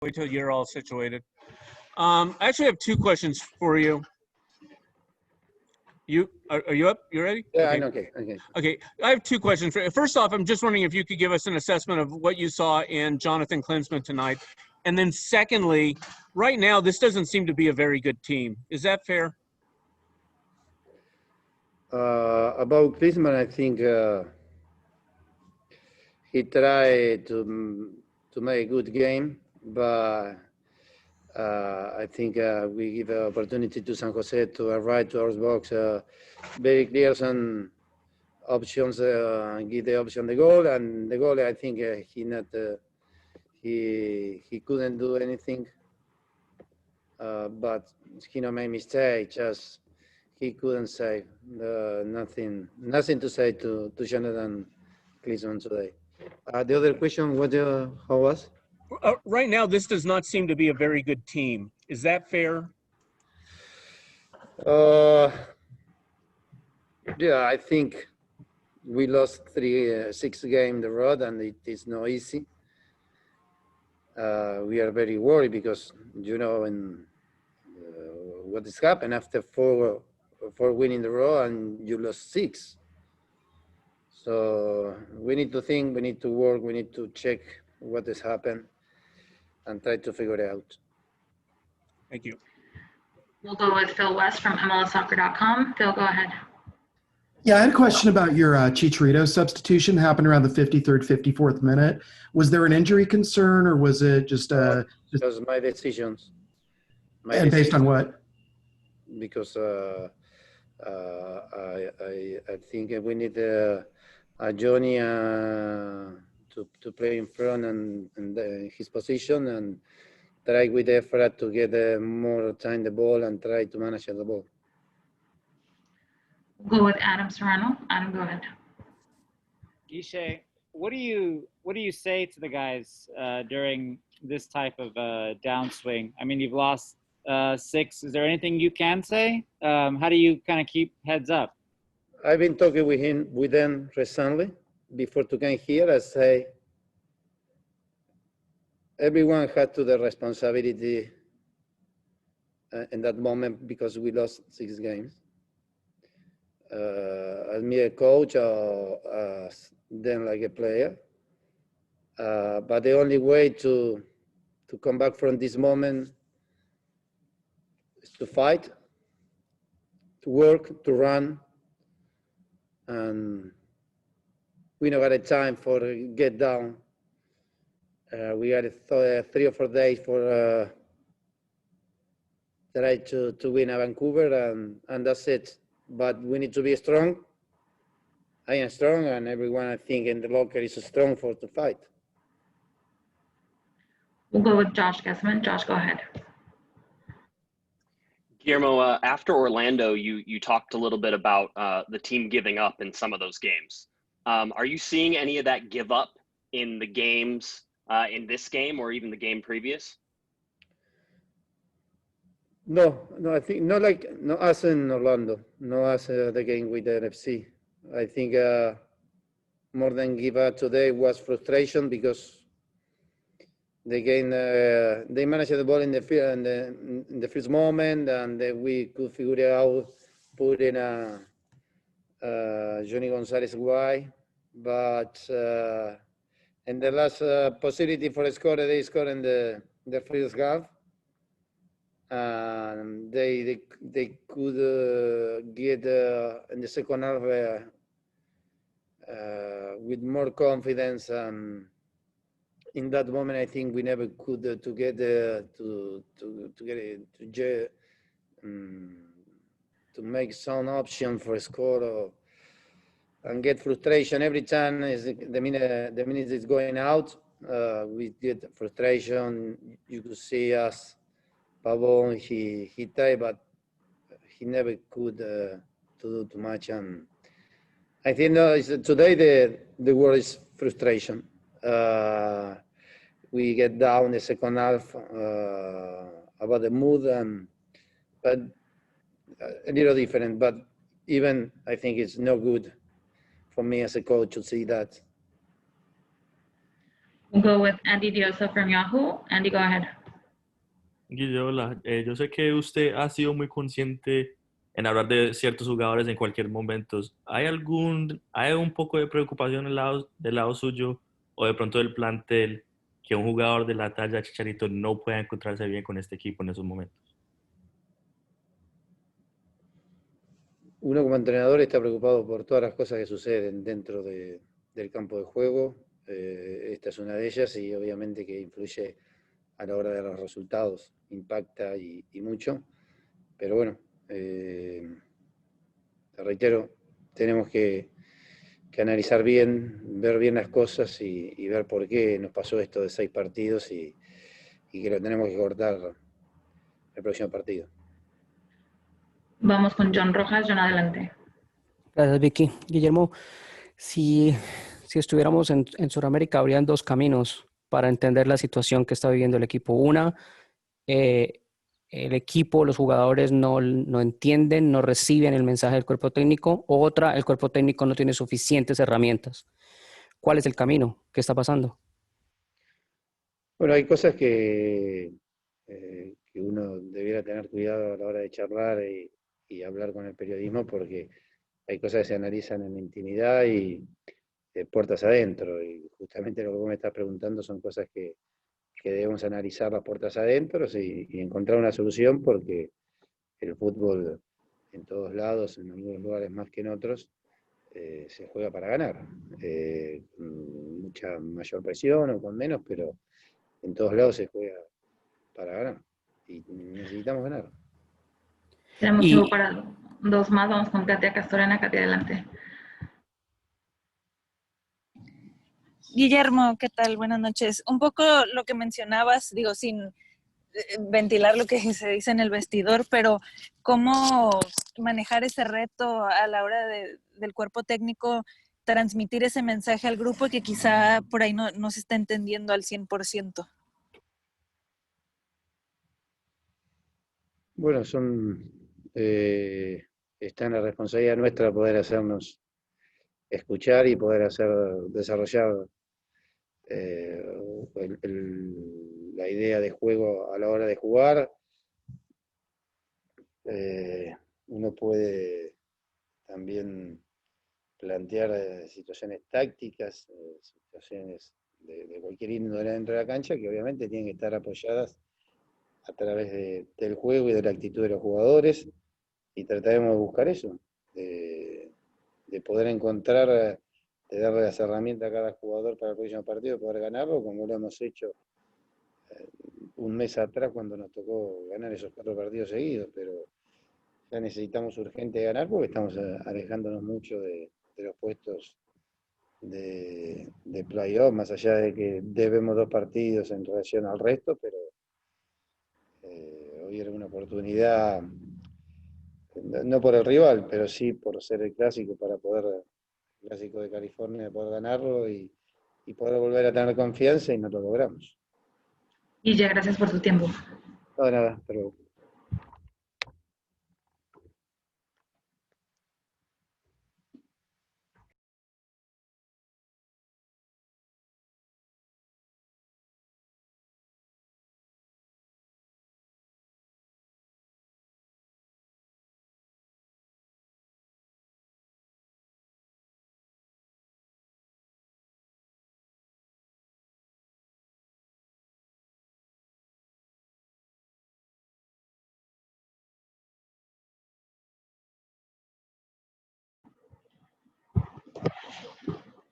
Wait till you're all situated. I actually have two questions for you. Are you up? You ready? Yeah, Okay. okay. Okay, I have two questions. First off, I'm just wondering if you could give us an assessment of what you saw in Jonathan Klinsmann tonight. And then secondly, right now, this doesn't seem to be a very good team. Is that fair? About Klinsmann, I think he tried to make a good game, but I think we give an opportunity to San Jose to arrive to our box. Very clear some options, give the option the goal, and the goal, I think he couldn't do anything, but he not made mistake. Just he couldn't say nothing to say to Jonathan Klinsmann today. The other question, how was? Right now, this does not seem to be a very good team. Is that fair? Yeah, I think we lost 6 games in the road, and it is not easy. We are very worried because what has happened after four winning the row and you lost 6. So we need to think, we need to work, we need to check what has happened and try to figure it out. Thank you. We'll go with Phil West from MLSsoccer.com. Phil, go ahead. Yeah, I had a question about your Chicharito substitution. Happened around the 53rd, 54th minute. Was there an injury concern, or was it just Because my decisions. Based on what? Because I think we need Johnny to play in front and his position, and try with effort to get more time the ball and try to manage the ball. We'll go with Adam Serrano. Adam, go ahead. Guiche, what do you say to the guys during this type of downswing? I mean, you've lost 6. Is there anything you can say? How do you kind of keep heads up? I've been talking with them recently before to come here. I say everyone had to the responsibility in that moment because we lost 6 games. As me a coach or as them like a player. But the only way to come back from this moment is to fight, to work, to run, and we don't got a time for get down. We had 3 or 4 days for try to win at Vancouver, and that's it. But we need to be strong. I am strong, and everyone I think in the locker is strong to fight. We'll go with Josh Gessman. Josh, go ahead. Guillermo, after Orlando, you talked a little bit about the team giving up in some of those games. Are you seeing any of that give up in the games in this game or even the game previous? No, I think not us in Orlando, no us the game with the NFC. I think more than give up today was frustration because the game they managed the ball in the field in the first moment, and then we could figure it out, put in Johnny Gonzalez wide, but in the last possibility for a score, they scored in the first half. And they could get in the second half with more confidence. In that moment, I think we never could to make some option for a score and get frustration every time. The minute is going out, we get frustration. You could see us. Pavon, he tried, but he never could to do too much. And I think today the word is frustration. We get down the second half about the mood, but a little different. But even I think it's no good for me as a coach to see that. We'll go with Andy Diosa from Yahoo. Andy, go ahead. Guille, hola. Yo sé que usted ha sido muy consciente en hablar de ciertos jugadores en cualquier momento. ¿Hay un poco de preocupación del lado suyo o de pronto del plantel que un jugador de la talla de Chicharito no pueda encontrarse bien con este equipo en esos momentos? Uno como entrenador está preocupado por todas las cosas que suceden dentro del campo de juego. Esta es una de ellas y obviamente que influye a la hora de los resultados, impacta y mucho. Pero bueno, te reitero, tenemos que analizar bien, ver bien las cosas y ver por qué nos pasó esto de 6 partidos y que lo tenemos que cortar el próximo partido. Vamos con John Rojas. John, adelante. Gracias, Vicky. Guillermo, si estuviéramos en Sudamérica, habrían dos caminos para entender la situación que está viviendo el equipo. Una, el equipo, los jugadores no entienden, no reciben el mensaje del cuerpo técnico. O otra, el cuerpo técnico no tiene suficientes herramientas. ¿Cuál es el camino? ¿Qué está pasando? Bueno, hay cosas que uno debiera tener cuidado a la hora de charlar y hablar con el periodismo porque hay cosas que se analizan en la intimidad y de puertas adentro. Y justamente lo que vos me estás preguntando son cosas que debemos analizar las puertas adentro y encontrar una solución porque el fútbol en todos lados, en algunos lugares más que en otros, se juega para ganar. Con mucha mayor presión o con menos, pero en todos lados se juega para ganar y necesitamos ganar. Tenemos tiempo para dos más. Vamos con Katia Castorena. Katia, adelante. Guillermo, ¿qué tal? Buenas noches. Un poco lo que mencionabas, digo, sin ventilar lo que se dice en el vestidor, pero cómo manejar ese reto a la hora del cuerpo técnico, transmitir ese mensaje al grupo que quizá por ahí no se está entendiendo al 100%. Bueno, está en la responsabilidad nuestra poder hacernos escuchar y poder desarrollar la idea de juego a la hora de jugar. Uno puede también plantear situaciones tácticas, situaciones de cualquier índole dentro de la cancha que obviamente tienen que estar apoyadas a través del juego y de la actitud de los jugadores y trataremos de buscar eso, de poder encontrar, de darle las herramientas a cada jugador para el próximo partido, poder ganarlo, como lo hemos hecho un mes atrás cuando nos tocó ganar esos 4 partidos seguidos, pero ya necesitamos urgente ganar porque estamos alejándonos mucho de los puestos de playoff, más allá de que debemos 2 partidos en relación al resto, pero hoy era una oportunidad, no por el rival, pero sí por ser el clásico, para poder, el clásico de California, poder ganarlo y poder volver a tener confianza y no lo logramos. Guille, gracias por tu tiempo. No, nada, pero...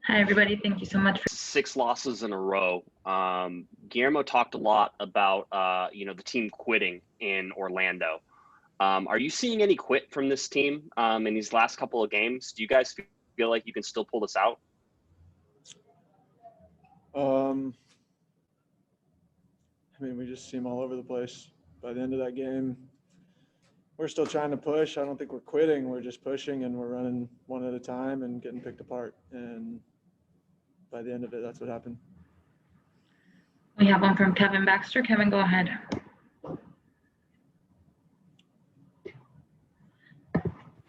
Hi, everybody. Thank you so much for 6 losses in a row. Guillermo talked a lot about, the team quitting in Orlando. Are you seeing any quit from this team in these last couple of games? Do you guys feel like you can still pull this out? We just seem all over the place. By the end of that game, we're still trying to push. I don't think we're quitting. We're just pushing and we're running one at a time and getting picked apart. And by the end of it, that's what happened. We have one from Kevin Baxter. Kevin, go ahead.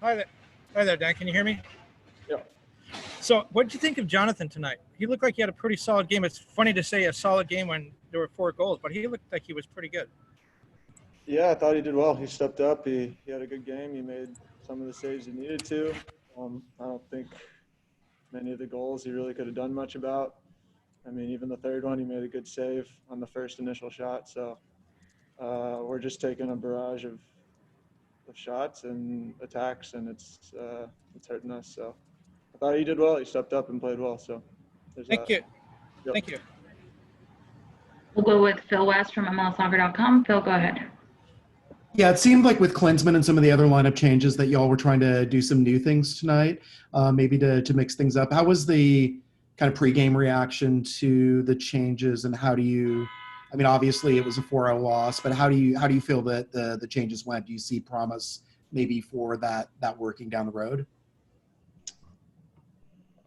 Hi there, Dan. Can you hear me? Yeah. So, what did you think of Jonathan tonight? he looked like he had a pretty solid game. It's funny to say a solid game when there were 4 goals, but he looked like he was pretty good. Yeah, I thought he did well. He stepped up. He had a good game. He made some of the saves he needed to. I don't think many of the goals he really could have done much about. I mean, even the third one, he made a good save on the first initial shot. So we're just taking a barrage of shots and attacks, and it's hurting us. So I thought he did well. He stepped up and played well. So Thank you. Yep. Thank you. We'll go with Phil West from MLSsoccer.com. Phil, go ahead. Yeah, it seemed like with Klinsmann and some of the other lineup changes that y'all were trying to do some new things tonight, maybe to mix things up. How was the kind of pregame reaction to the changes, and how do you? I mean, obviously it was a 4-0 loss, but how do you feel that the changes went? Do you see promise maybe for that working down the road?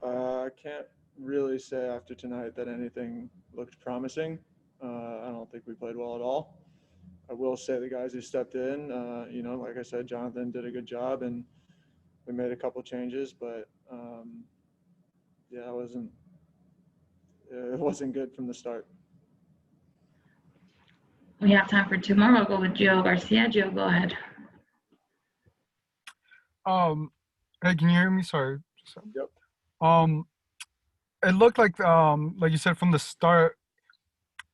I can't really say after tonight that anything looked promising. I don't think we played well at all. I will say the guys who stepped in, like I said, Jonathan did a good job, and we made a couple changes, but it wasn't good from the start. We have time for 2 more. We'll go with Gio Garcia. Gio, go ahead. Hey, can you hear me? Sorry. Yep. It looked like you said from the start,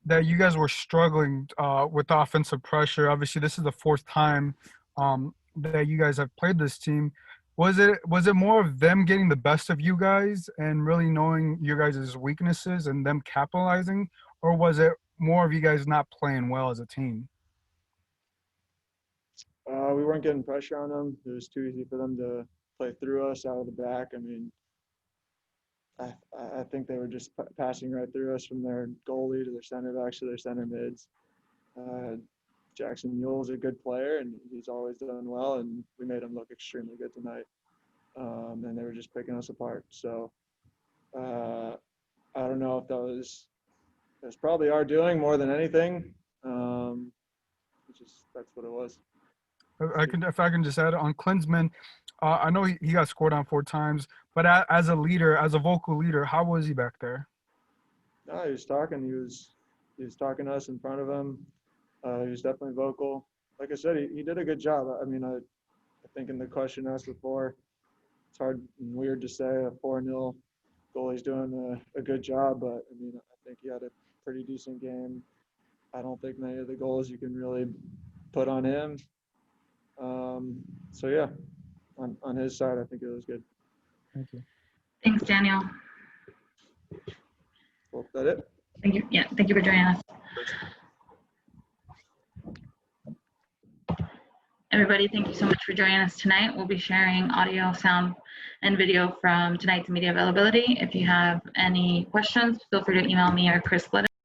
that you guys were struggling with offensive pressure. Obviously, this is the 4th time that you guys have played this team. Was it more of them getting the best of you guys and really knowing your guys' weaknesses and them capitalizing, or was it more of you guys not playing well as a team? We weren't getting pressure on them. It was too easy for them to play through us out of the back. I mean, I think they were just passing right through us from their goalie to their center backs to their center mids. Jackson Mule's a good player, and he's always done well, and we made him look extremely good tonight. And they were just picking us apart. So I don't know if that was probably our doing more than anything. That's what it was. If I can just add on Klinsmann, I know he got scored on 4 times, but as a leader, as a vocal leader, how was he back there? No, he was talking. He was talking to us in front of him. He was definitely vocal. Like I said, he did a good job. I mean, I think in the question asked before, it's hard and weird to say a 4-0 goalie's doing a good job, but I mean, I think he had a pretty decent game. I don't think many of the goals you can really put on him. So yeah, on his side, I think it was good. Thank you. Thanks, Daniel. Well, is that it? Thank you. Yeah, thank you for joining us. Everybody, thank you so much for joining us tonight. We'll be sharing audio, sound, and video from tonight's media availability. If you have any questions, feel free to email me or Chris Glidden.